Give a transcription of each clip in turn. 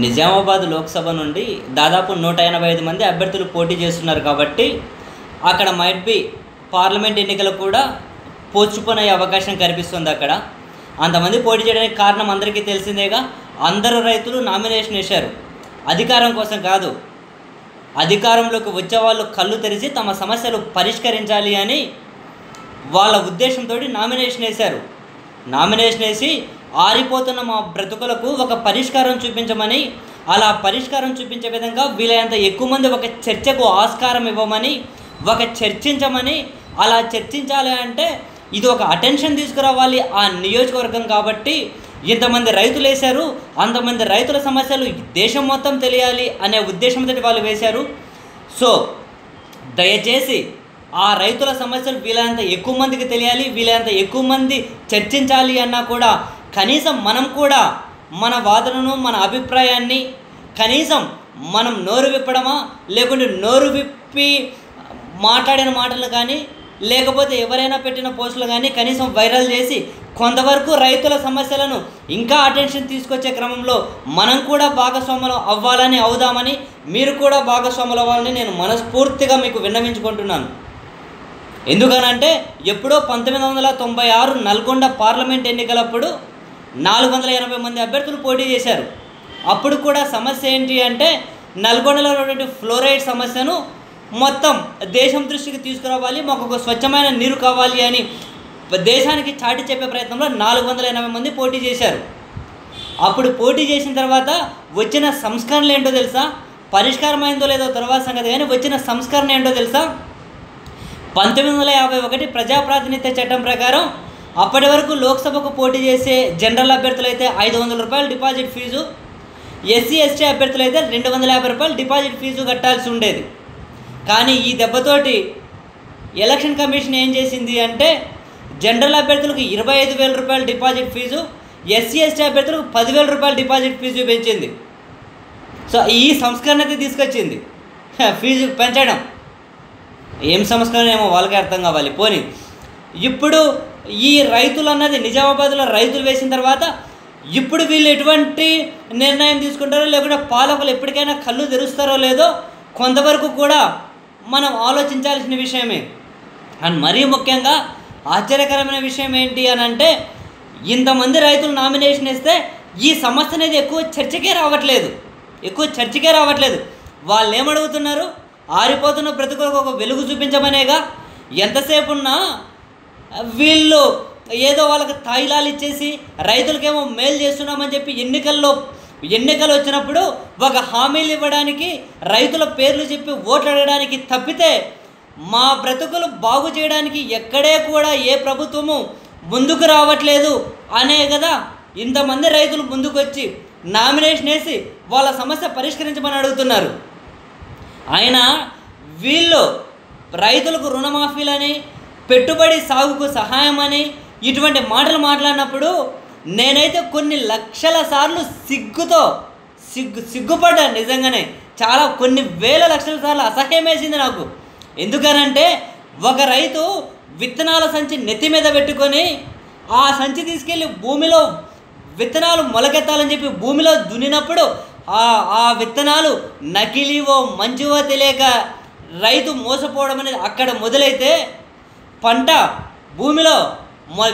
నిజామాబాద్ లోక్సభ నుండి దాదాపు 185 మంది అభ్యర్థులు పోటీ చేస్తున్నారు కాబట్టి అక్కడ మైట్ బి పార్లమెంట్ ఎన్నికలు కూడా పోస్ట్పోన్ అయ్యే అవకాశం కనిపిస్తుంది. అక్కడ అంతమంది పోటీ చేయడానికి కారణం అందరికీ తెలిసిందేగా. అందరూ రైతులు నామినేషన్ వేశారు, అధికారం కోసం కాదు. అధికారంలోకి వచ్చే వాళ్ళు కళ్ళు తెరిచి తమ సమస్యలు పరిష్కరించాలి అని వాళ్ళ ఉద్దేశంతో నామినేషన్ వేశారు. నామినేషన్ వేసి ఆరిపోతున్న మా బ్రతుకులకు ఒక పరిష్కారం చూపించమని, అలా పరిష్కారం చూపించే విధంగా వీలైనంత ఎక్కువ మంది ఒక చర్చకు ఆస్కారం ఇవ్వమని, ఒక చర్చించమని, అలా చర్చించాలి అంటే ఇది ఒక అటెన్షన్ తీసుకురావాలి ఆ నియోజకవర్గం. కాబట్టి ఇంతమంది రైతులు వేశారు, అంతమంది రైతుల సమస్యలు దేశం మొత్తం తెలియాలి అనే ఉద్దేశంతో వాళ్ళు వేశారు. సో దయచేసి ఆ రైతుల సమస్యలు వీలైనంత ఎక్కువ మందికి తెలియాలి, వీలైనంత ఎక్కువ మంది చర్చించాలి అన్నా కూడా కనీసం మనం కూడా మన వాదనను, మన అభిప్రాయాన్ని కనీసం మనం నోరు విప్పడమా, లేకుంటే నోరు విప్పి మాట్లాడిన మాటలు కానీ, లేకపోతే ఎవరైనా పెట్టిన పోస్టులు కానీ కనీసం వైరల్ చేసి కొంతవరకు రైతుల సమస్యలను ఇంకా అటెన్షన్ తీసుకొచ్చే క్రమంలో మనం కూడా భాగస్వాములు అవ్వాలని, అవుదామని, మీరు కూడా భాగస్వాములు అవ్వాలని నేను మనస్ఫూర్తిగా మీకు విన్నవించుకుంటున్నాను. ఎందుకనంటే ఎప్పుడో 1996 నల్గొండ పార్లమెంట్ ఎన్నికలప్పుడు 480 మంది అభ్యర్థులు పోటీ చేశారు. అప్పుడు కూడా సమస్య ఏంటి అంటే నల్గొండలో ఉన్నటువంటి ఫ్లోరైడ్ సమస్యను మొత్తం దేశం దృష్టికి తీసుకురావాలి, మాకు ఒక స్వచ్ఛమైన నీరు కావాలి అని దేశానికి చాటి చెప్పే ప్రయత్నంలో 480 మంది పోటీ చేశారు. అప్పుడు పోటీ చేసిన తర్వాత వచ్చిన సంస్కరణలు ఏంటో తెలుసా? పరిష్కారం అయిందో లేదో తర్వాత సంగతి, కానీ వచ్చిన సంస్కరణ ఏంటో తెలుసా? 1951 ప్రజాప్రాతినిధ్య చట్టం ప్రకారం అప్పటి వరకు లోక్సభకు పోటీ చేసే జనరల్ అభ్యర్థులైతే 500 రూపాయలు డిపాజిట్ ఫీజు, ఎస్సీ ఎస్టీ అభ్యర్థులైతే 250 రూపాయలు డిపాజిట్ ఫీజు కట్టాల్సి ఉండేది. కానీ ఈ దెబ్బతోటి ఎలక్షన్ కమిషన్ ఏం చేసింది అంటే జనరల్ అభ్యర్థులకు 25,000 రూపాయలు డిపాజిట్ ఫీజు, ఎస్సీ ఎస్టీ అభ్యర్థులకు 10,000 రూపాయలు డిపాజిట్ ఫీజు పెంచింది. సో ఈ సంస్కరణ అయితే తీసుకొచ్చింది, ఫీజు పెంచడం. ఏం సంస్కరణ ఏమో వాళ్ళకే అర్థం కావాలి. పోనీ ఇప్పుడు ఈ రైతులు అన్నది నిజామాబాద్లో రైతులు వేసిన తర్వాత ఇప్పుడు వీళ్ళు ఎటువంటి నిర్ణయం తీసుకుంటారో, లేకుంటే పాలకులు ఎప్పటికైనా కళ్ళు తెరుస్తారో లేదో కొంతవరకు కూడా మనం ఆలోచించాల్సిన విషయమే. అండ్ మరీ ముఖ్యంగా ఆశ్చర్యకరమైన విషయం ఏంటి అని అంటే ఇంతమంది రైతులు నామినేషన్ వేస్తే ఈ సమస్య అనేది ఎక్కువ చర్చకే రావట్లేదు. వాళ్ళు ఏమడుగుతున్నారు? ఆరిపోతున్న బ్రతుకులకు ఒక వెలుగు చూపించమనేగా. ఎంతసేపు ఉన్నా వీళ్ళు ఏదో వాళ్ళకి తాయిలాలు ఇచ్చేసి రైతులకేమో మేలు చేస్తున్నామని చెప్పి ఎన్నికలు వచ్చినప్పుడు ఒక హామీలు ఇవ్వడానికి, రైతుల పేర్లు చెప్పి ఓట్లు అడగడానికి తప్పితే మా బ్రతుకులు బాగు చేయడానికి ఎక్కడే కూడా ఏ ప్రభుత్వము ముందుకు రావట్లేదు అనే కదా ఇంతమంది రైతులు ముందుకొచ్చి నామినేషన్ వేసి వాళ్ళ సమస్య పరిష్కరించమని అడుగుతున్నారు. అయినా వీళ్ళు రైతులకు రుణమాఫీలని, పెట్టుబడి సాగుకు సహాయం అని ఇటువంటి మాటలు మాట్లాడినప్పుడు నేనైతే కొన్ని లక్షల సార్లు సిగ్గుపడ్డాను. నిజంగానే కొన్ని వేల లక్షల సార్లు అసహ్యం వేసింది నాకు. ఎందుకనంటే ఒక రైతు విత్తనాల సంచి నెత్తి మీద పెట్టుకొని ఆ సంచి తీసుకెళ్ళి భూమిలో విత్తనాలు మొలకెత్తాలని చెప్పి భూమిలో దున్నినప్పుడు ఆ విత్తనాలు నకిలీవో మంచివో తెలియక రైతు మోసపోవడం అనేది అక్కడ మొదలైతే పంట భూమిలో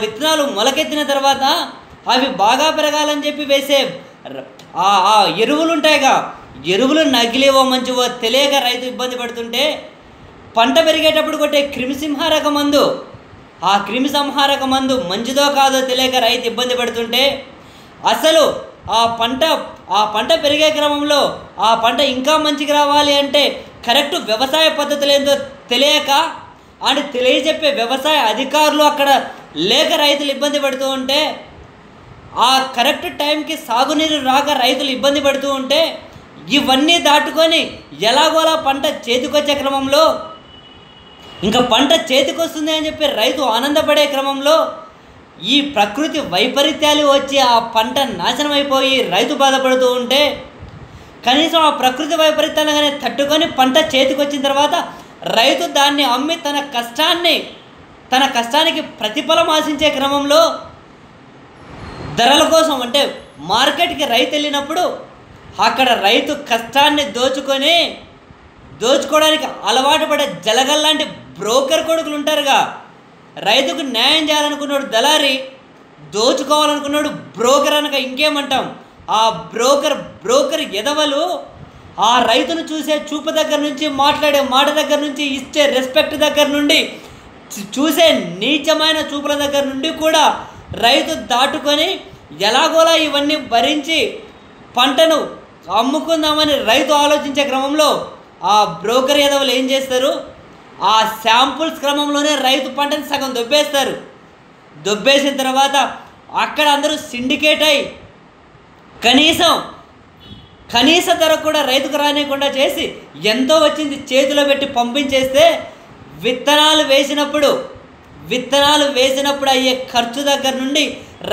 విత్తనాలు మొలకెత్తిన తర్వాత అవి బాగా పెరగాలని చెప్పి వేసే ఆ ఎరువులు ఉంటాయిగా, ఎరువులు నకిలీవో మంచివో తెలియక రైతు ఇబ్బంది పడుతుంటే పంట పెరిగేటప్పుడు కొట్టే క్రిమిసంహారక మందు, ఆ క్రిమిసంహారక మందు మంచిదో కాదో తెలియక రైతు ఇబ్బంది పడుతుంటే అసలు ఆ పంట పెరిగే క్రమంలో ఆ పంట ఇంకా మంచిగా రావాలి అంటే కరెక్ట్ వ్యవసాయ పద్ధతులు ఏందో తెలియక అని తెలియజెప్పే వ్యవసాయ అధికారులు అక్కడ లేక రైతులు ఇబ్బంది పడుతూ ఉంటే, ఆ కరెక్ట్ టైంకి సాగునీరు రాక రైతులు ఇబ్బంది పడుతూ ఉంటే ఇవన్నీ దాటుకొని ఎలాగోలా పంట చేతికొచ్చే క్రమంలో, ఇంకా పంట చేతికొస్తుంది అని చెప్పి రైతు ఆనందపడే క్రమంలో ఈ ప్రకృతి వైపరీత్యాలు వచ్చి ఆ పంట నాశనం అయిపోయి రైతు బాధపడుతూ ఉంటే కనీసం ఆ ప్రకృతి వైపరీత్యాలుగానే తట్టుకొని పంట చేతికి వచ్చిన తర్వాత రైతు దాన్ని అమ్మి తన కష్టానికి ప్రతిఫలం ఆశించే క్రమంలో ధరల కోసం అంటే మార్కెట్కి రైతు వెళ్ళినప్పుడు అక్కడ రైతు కష్టాన్ని దోచుకోవడానికి అలవాటు పడే జలగల్లాంటి బ్రోకర్ కొడుకులు ఉంటారుగా. రైతుకు న్యాయం చేయాలనుకున్నాడు దళారి, దోచుకోవాలనుకున్నాడు బ్రోకర్ అనక ఇంకేమంటాం. ఆ బ్రోకర్ ఎదవలు ఆ రైతును చూసే చూపు దగ్గర నుంచి, మాట్లాడే మాట దగ్గర నుంచి, ఇచ్చే రెస్పెక్ట్ దగ్గర నుండి, చూసే నీచమైన చూపుల దగ్గర నుండి కూడా రైతు దాటుకొని ఎలాగోలా ఇవన్నీ భరించి పంటను అమ్ముకుందామని రైతు ఆలోచించే క్రమంలో ఆ బ్రోకర్ ఎదవలు ఏం చేస్తారు, ఆ శాంపుల్స్ క్రమంలోనే రైతు పంటని సగం దొబ్బేస్తారు. దొబ్బేసిన తర్వాత అక్కడ అందరూ సిండికేట్ అయి కనీస ధర కూడా రైతుకు రానియకుండా చేసి ఎంతో వచ్చింది చేతిలో పెట్టి పంపించేస్తే విత్తనాలు వేసినప్పుడు అయ్యే ఖర్చు దగ్గర నుండి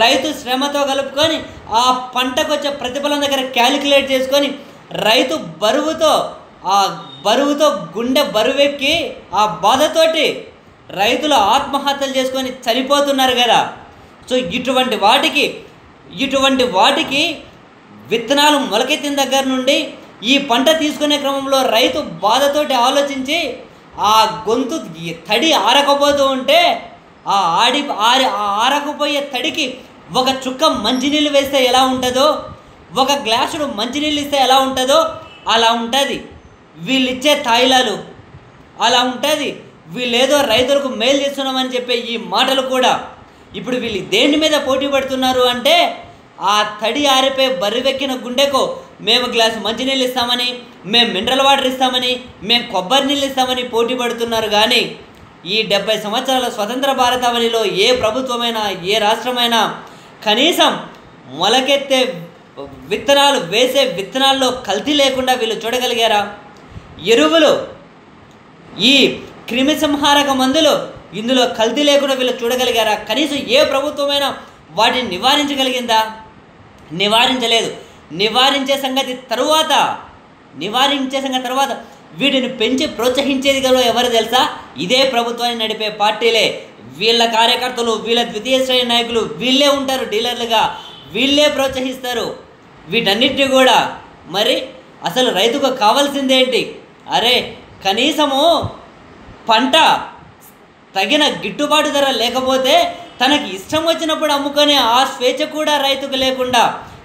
రైతు శ్రమతో కలుపుకొని ఆ పంటకు వచ్చే ప్రతిఫలం దగ్గర క్యాలిక్యులేట్ చేసుకొని రైతు బరువుతో గుండె బరువెక్కి ఆ బాధతోటి రైతులు ఆత్మహత్యలు చేసుకొని చనిపోతున్నారు కదా. సో ఇటువంటి వాటికి విత్తనాలు మొలకెత్తిన దగ్గర నుండి ఈ పంట తీసుకునే క్రమంలో రైతు బాధతోటి ఆలోచించి ఆ గొంతు తడి ఆరకపోతూ ఉంటే ఆ ఆరకపోయే తడికి ఒక చుక్క మంచినీళ్ళు వేస్తే ఎలా ఉంటుందో, ఒక గ్లాసుడు మంచినీళ్ళు ఇస్తే ఎలా ఉంటుందో అలా ఉంటుంది వీళ్ళు ఇచ్చే తాయిలాలు, అలా ఉంటుంది వీళ్ళేదో రైతులకు మేలు చేస్తున్నామని చెప్పే ఈ మాటలు కూడా. ఇప్పుడు వీళ్ళు దేని మీద పోటీ పడుతున్నారు అంటే ఆ తడి ఆరిపోయి బరువెక్కిన గుండెకు మేము గ్లాసు మంచినీళ్ళు ఇస్తామని, మేము మినరల్ వాటర్ ఇస్తామని, మేము కొబ్బరి నీళ్ళు ఇస్తామని పోటీ పడుతున్నారు. కానీ ఈ 70 సంవత్సరాల స్వతంత్ర భారతావనిలో ఏ ప్రభుత్వమైనా ఏ రాష్ట్రమైనా కనీసం మొలకెత్తే విత్తనాలు వేసే విత్తనాల్లో కల్తీ లేకుండా వీళ్ళు చూడగలిగారా? ఎరువులు, ఈ క్రిమి సంహారక మందులు ఇందులో కల్తీ లేకుండా వీళ్ళు చూడగలిగారా? కనీసం ఏ ప్రభుత్వమైనా వాటిని నివారించగలిగిందా? నివారించలేదు. నివారించే సంగతి తరువాత వీటిని పెంచి ప్రోత్సహించేది కదా ఎవరు తెలుసా? ఇదే ప్రభుత్వాన్ని నడిపే పార్టీలే. వీళ్ళ కార్యకర్తలు, వీళ్ళ ద్వితీయ శ్రేణి నాయకులు వీళ్ళే ఉంటారు డీలర్లుగా, వీళ్ళే ప్రోత్సహిస్తారు వీటన్నిటిని కూడా. మరి అసలు రైతుకు కావాల్సిందేంటి? అరే కనీసము పంట తగిన గిట్టుబాటు ధర లేకపోతే తనకి ఇష్టం వచ్చినప్పుడు అమ్ముకునే ఆ స్వేచ్ఛ కూడా రైతుకు లేకుండా.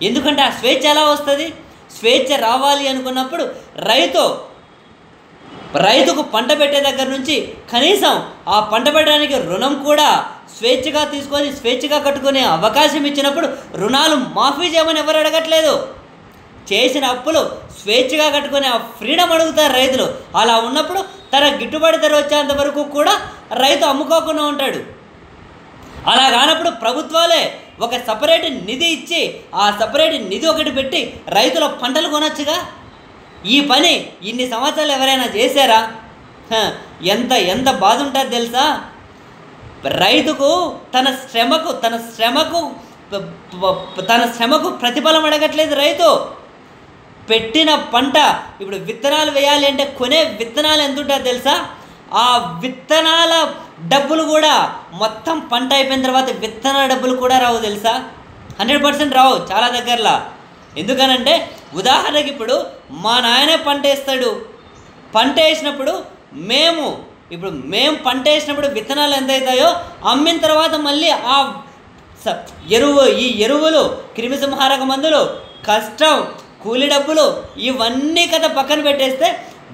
ఎందుకంటే ఆ స్వేచ్ఛ ఎలా వస్తుంది? స్వేచ్ఛ రావాలి అనుకున్నప్పుడు రైతుకు పంట పెట్టే దగ్గర నుంచి కనీసం ఆ పంట పెట్టడానికి రుణం కూడా స్వేచ్ఛగా తీసుకొని స్వేచ్ఛగా కట్టుకునే అవకాశం ఇచ్చినప్పుడు రుణాలు మాఫీ చేయమని ఎవరు అడగట్లేదు. చేసిన అప్పులు స్వేచ్ఛగా కట్టుకునే ఆ ఫ్రీడమ్ అడుగుతారు రైతులు. అలా ఉన్నప్పుడు తన గిట్టుబాటు ధర వచ్చేంత వరకు కూడా రైతు అమ్ముకోకుండా ఉంటాడు. అలా కానప్పుడు ప్రభుత్వాలే ఒక సపరేట్ నిధి ఇచ్చి ఆ సపరేట్ నిధి ఒకటి పెట్టి రైతుల పంటలు కొనొచ్చుగా. ఈ పని ఇన్ని సంవత్సరాలు ఎవరైనా చేశారా? ఎంత బాధ ఉంటుంది తెలుసా? రైతుకు తన శ్రమకు ప్రతిఫలం అడగట్లేదు రైతు. పెట్టిన పంట ఇప్పుడు విత్తనాలు వేయాలి అంటే కొనే విత్తనాలు ఎంత ఉంటుందో తెలుసా? ఆ విత్తనాల డబ్బులు కూడా మొత్తం పంట అయిపోయిన తర్వాత విత్తనాల డబ్బులు కూడా రావు తెలుసా? 100% రావు చాలా దగ్గరలో. ఎందుకనంటే ఉదాహరణకి ఇప్పుడు మా నాయనే పంట వేస్తాడు. పంట వేసినప్పుడు మేము పంట వేసినప్పుడు విత్తనాలు ఎంత అవుతాయో అమ్మిన తర్వాత మళ్ళీ ఆ ఎరువులు, క్రిమి సంహారక మందులు, కష్టం, కూలి డబ్బులు ఇవన్నీ కదా పక్కన పెట్టేస్తే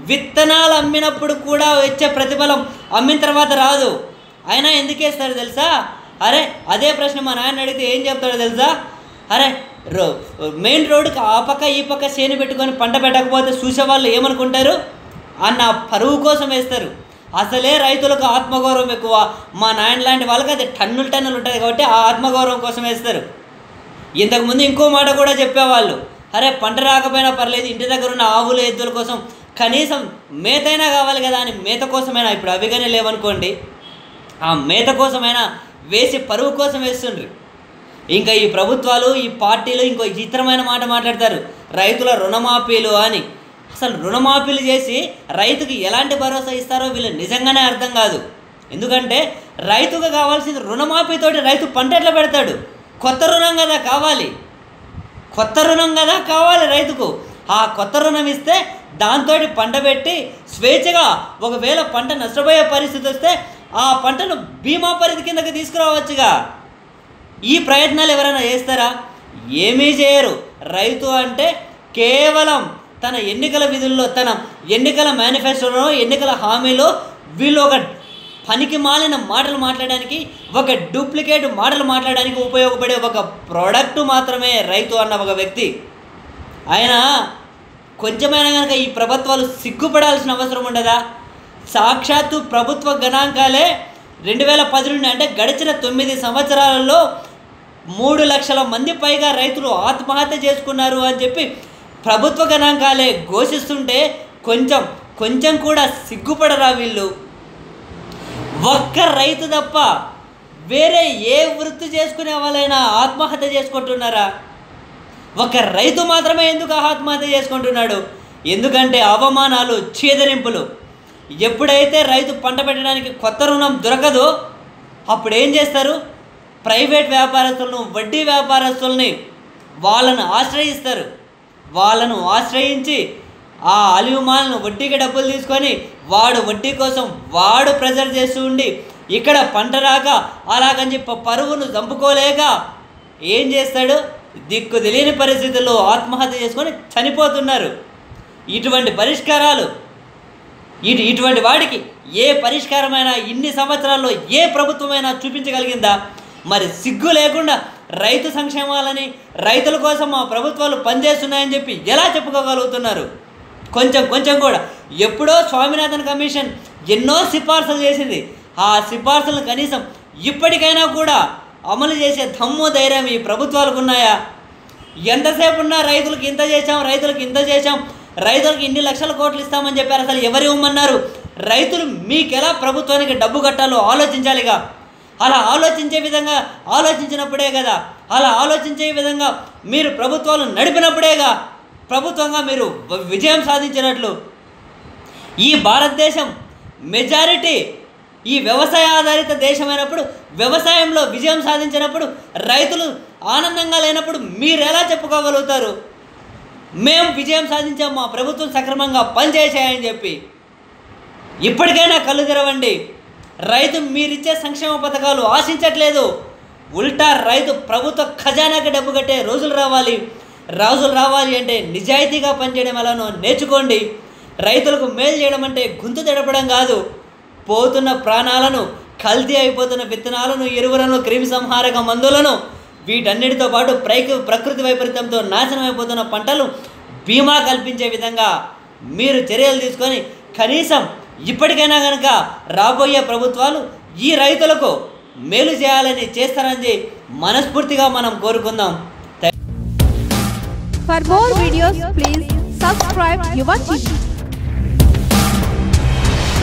విత్తనాలు అమ్మినప్పుడు కూడా వచ్చే ప్రతిఫలం అమ్మిన తర్వాత రాదు. అయినా ఎందుకు వేస్తాడు తెలుసా? అరే అదే ప్రశ్న మా నాన్న అడిగితే ఏం చెప్తాడో తెలుసా? అరే మెయిన్ రోడ్డుకి ఆ పక్క ఈ పక్క చేను పెట్టుకొని పంట పెట్టకపోతే చూసేవాళ్ళు ఏమనుకుంటారు అన్న పరువు కోసం వేస్తారు. అసలే రైతులకు ఆత్మగౌరవం ఎక్కువ. మా నాయన లాంటి వాళ్ళకి అది టన్నులు ఉంటుంది కాబట్టి ఆ ఆత్మగౌరవం కోసం వేస్తారు. ఇంతకుముందు ఇంకో మాట కూడా చెప్పేవాళ్ళు, అరే పంట రాకపోయినా పర్లేదు, ఇంటి దగ్గర ఉన్న ఆవులు ఎద్దుల కోసం కనీసం మేతైనా కావాలి కదా అని మేత కోసమైనా, ఇప్పుడు అవిగానే లేవనుకోండి, ఆ మేత కోసమైనా వేసి పరువు కోసం వేస్తుండ్రు. ఇంకా ఈ ప్రభుత్వాలు, ఈ పార్టీలు ఇంకో చిత్రమైన మాట మాట్లాడతారు, రైతుల రుణమాఫీలు అని. అసలు రుణమాఫీలు చేసి రైతుకి ఎలాంటి భరోసా ఇస్తారో వీళ్ళు నిజంగానే అర్థం కాదు. ఎందుకంటే రైతుకు కావాల్సింది రుణమాఫీతోటి రైతు పంట ఎట్లా పెడతాడు? కొత్త రుణం కదా కావాలి రైతుకు. ఆ కొత్త రుణం ఇస్తే దాంతో పంట పెట్టి స్వేచ్ఛగా ఒకవేళ పంట నష్టపోయే పరిస్థితి వస్తే ఆ పంటను బీమా పరిధి కిందకి తీసుకురావచ్చుగా. ఈ ప్రయత్నాలు ఎవరైనా చేస్తారా? ఏమీ చేయరు. రైతు అంటే కేవలం తన ఎన్నికల విధుల్లో, తన ఎన్నికల మేనిఫెస్టోలో, ఎన్నికల హామీలో వీళ్ళు ఒక పనికి మాలిన మాటలు మాట్లాడడానికి, ఒక డూప్లికేట్ మాటలు మాట్లాడడానికి ఉపయోగపడే ఒక ప్రోడక్ట్ మాత్రమే రైతు అన్న ఒక వ్యక్తి. ఆయన కొంచెమైనా కనుక ఈ ప్రభుత్వాలు సిగ్గుపడాల్సిన అవసరం ఉండదా? సాక్షాత్తు ప్రభుత్వ గణాంకాలే 2010 నుండి, అంటే గడిచిన 9 సంవత్సరాలలో 3 లక్షల మంది పైగా రైతులు ఆత్మహత్య చేసుకున్నారు అని చెప్పి ప్రభుత్వ గణాంకాలే ఘోషిస్తుంటే కొంచెం కూడా సిగ్గుపడరా వీళ్ళు? ఒక్క రైతు తప్ప వేరే ఏ వృత్తి చేసుకునే వాళ్ళైనా ఆత్మహత్య చేసుకుంటున్నారా? ఒక రైతు మాత్రమే ఎందుకు ఆత్మహత్య చేసుకుంటున్నాడు? ఎందుకంటే అవమానాలు, చీదరింపులు. ఎప్పుడైతే రైతు పంట పెట్టడానికి కొత్త రుణం దొరకదో అప్పుడు ఏం చేస్తారు? ప్రైవేట్ వ్యాపారస్తులను, వడ్డీ వ్యాపారస్తుల్ని వాళ్ళను ఆశ్రయిస్తారు. వాళ్ళను ఆశ్రయించి ఆ అలిమాలను వడ్డీకి డబ్బులు తీసుకొని వాడు వడ్డీ కోసం వాడు ప్రెజర్ చేస్తూ ఉండి ఇక్కడ పంట రాక అలాగని చెప్పి పరువును చంపుకోలేక ఏం చేస్తాడు? దిక్కు తెలియని పరిస్థితుల్లో ఆత్మహత్య చేసుకొని చనిపోతున్నారు. ఇటువంటి పరిష్కారాలు, ఇటువంటి వాడికి ఏ పరిష్కారమైనా ఇన్ని సంవత్సరాల్లో ఏ ప్రభుత్వమైనా చూపించగలిగిందా? మరి సిగ్గు లేకుండా రైతు సంక్షేమాలని, రైతుల కోసం మా ప్రభుత్వాలు పనిచేస్తున్నాయని చెప్పి ఎలా చెప్పుకోగలుగుతున్నారు? కొంచెం కూడా. ఎప్పుడో స్వామినాథన్ కమిషన్ ఎన్నో సిఫార్సులు చేసింది. ఆ సిఫార్సులను కనీసం ఇప్పటికైనా కూడా అమలు చేసే దమ్ము, ధైర్యం ఈ ప్రభుత్వాలకు ఉన్నాయా? ఎంతసేపు ఉన్నా రైతులకు ఇంత చేశాం, రైతులకు ఇన్ని లక్షల కోట్లు ఇస్తామని చెప్పారు. అసలు ఎవరు ఇవ్వమన్నారు? రైతులు మీకెలా ప్రభుత్వానికి డబ్బు కట్టాలో ఆలోచించాలిగా. అలా ఆలోచించే విధంగా ఆలోచించినప్పుడే కదా, అలా ఆలోచించే విధంగా మీరు ప్రభుత్వాలు నడిపినప్పుడేగా ప్రభుత్వంగా మీరు విజయం సాధించినట్లు. ఈ భారతదేశం మెజారిటీ ఈ వ్యవసాయ ఆధారిత దేశమైనప్పుడు, వ్యవసాయంలో విజయం సాధించినప్పుడు, రైతులు ఆనందంగా లేనప్పుడు మీరు ఎలా చెప్పుకోగలుగుతారు మేము విజయం సాధించాం, మా ప్రభుత్వం సక్రమంగా పనిచేసాయని చెప్పి? ఇప్పటికైనా కళ్ళు తెరవండి. రైతు మీరిచ్చే సంక్షేమ పథకాలు ఆశించట్లేదు. ఉల్టా రైతు ప్రభుత్వ ఖజానాకి డబ్బు కట్టే రోజులు రావాలి అంటే నిజాయితీగా పనిచేయడం ఎలానో నేర్చుకోండి. రైతులకు మేలు చేయడం అంటే గొంతు తెడపడం కాదు. పోతున్న ప్రాణాలను, కల్తీ అయిపోతున్న విత్తనాలను, ఎరువులను, క్రిమి సంహారక మందులను, వీటన్నిటితో పాటు ప్రకృతి వైపరీత్యంతో నాశనం అయిపోతున్న పంటలు బీమా కల్పించే విధంగా మీరు చర్యలు తీసుకొని కనీసం ఇప్పటికైనా కనుక రాబోయే ప్రభుత్వాలు ఈ రైతులకు మేలు చేయాలని చేస్తారని మనస్ఫూర్తిగా మనం కోరుకుందాం. For more videos, please subscribe Yuva TV.